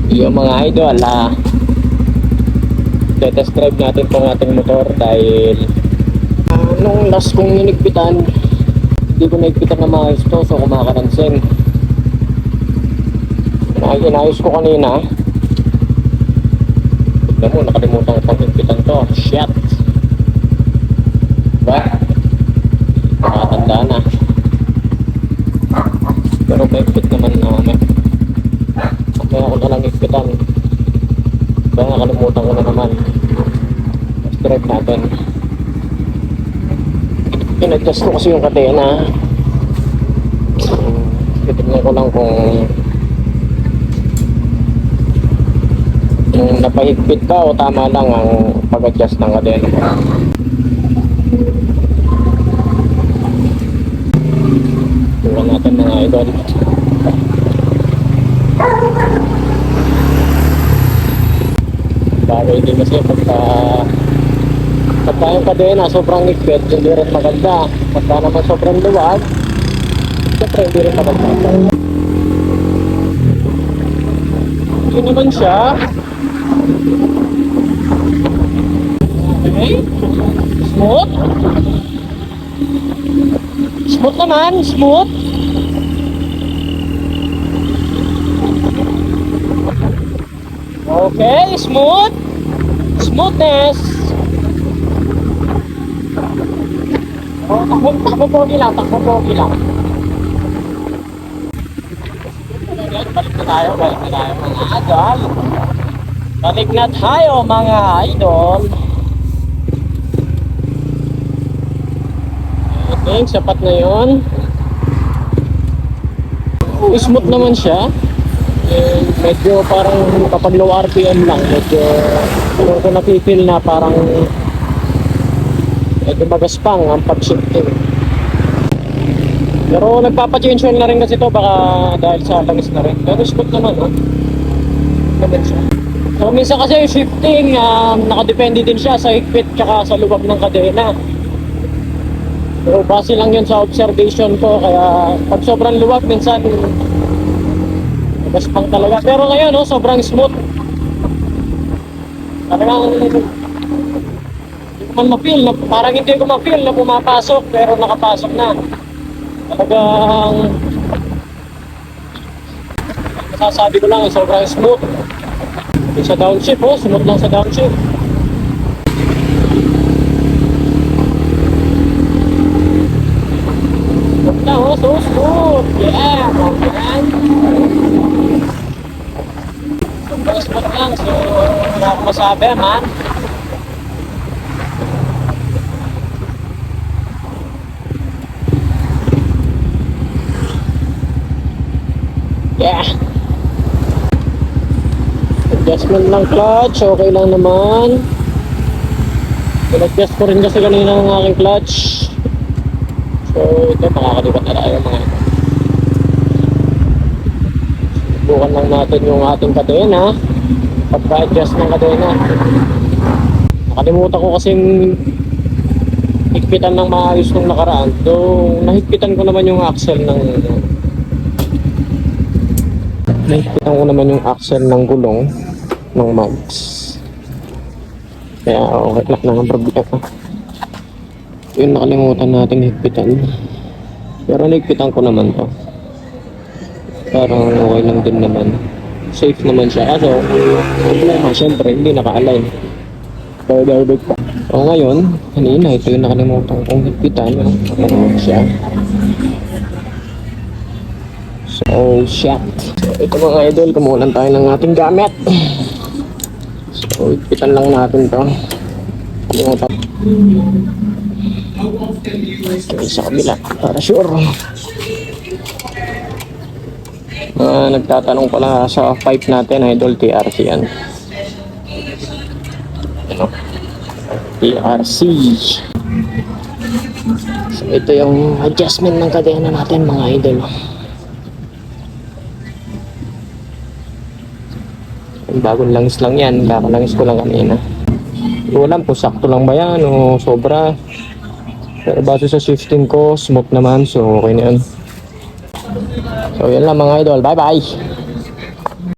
Yung mga idol, test drive natin tong ating motor dahil nung last kong inigpitan, hindi ko naigpitan na maayos to, so kumakaransing. Inayos ko kanina. Tignan mo, nakalimutan ko pang higpitan to. Shit! Diba? Nakatanda na. Pero may higpit naman namin. Kaya ako na lang higpitan. Kaya nakalimutan ko na naman. Test drive natin. In-adjust ko kasi yung kadena. Titignan ko lang kung napahigpit ba o tama lang ang pag-adjust ng kadena. Tingnan natin mga idol. Bagay din kasi pagka yung kadena sobrang higpit, hindi rin maganda. Pagka naman sobrang luwag, siyempre hindi rin maganda. Hindi naman siya. Okay. Smooth. Smooth naman, smooth. Okay, smooth. Smoothness. Oh, takbo-pogi lang, takbo-pogi lang. Balik na tayo mga idol. Balik na tayo mga idol. Okay, sapat na yun. Smooth naman siya. Medyo parang kapag low RPM lang, medyo ko napipil na parang medyo magaspang ang pag-shifting. Pero nagpapa-change oil na rin kasi to, baka dahil sa langis na rin. Pero smooth naman, oh. Naman siya. So minsan kasi yung shifting, nakadepende din siya sa higpit tsaka sa luwag ng kadena. Pero base lang yun sa observation ko, kaya pag sobrang luwag minsan magaspang talaga. Pero ngayon, oh, sobrang smooth. Talagang man ma-feel na, parang hindi ko ma-feel na pumapasok pero nakapasok na. Talagang masasabi ko lang sobrang smooth. Yung sa downshift, oh, smooth lang sa downshift. Smooth lang, oh, so smooth. Yeah, okay. Sobrang smooth lang, so wala akong masabi, man. Yeah. Adjustment ng clutch, okay lang naman. Adjust ko rin kasi kanina ng aking clutch. So ito, makakalipat na tayo mga ito. Subukan lang natin yung ating kadena. Pagka-adjust ng kadena. Nakalimutan ko kasing higpitan ng maayos nung nakaraan. Though nahigpitan ko naman yung axle ng ng gulong ng mags. Kaya okay lang na ang problema. Yun, nakalimutan natin higpitan. Pero nahigpitan ko naman to. Parang okay lang din naman. Safe naman siya. Kaso, problema, syempre, hindi naka-align. Barbecue pa. O ngayon, kanina, ito yung nakalimutan kong higpitan. Ano siya. So, shit. So, ito mga idol, kumulan tayo ng ating gamit. So, higpitan lang natin to. Kalimutan. So, sa kabila, para sure. Nagtatanong pala sa pipe natin, idol, TRC yan. Ano? TRC. So, ito yung adjustment ng kadena natin mga idol. Bagong langis lang yan, kakalangis ko lang kanina. Hindi ko alam kung sakto lang ba yan o sobra. Pero base sa shifting ko, smooth naman, so okay na yun. So yun lang mga idol, bye bye!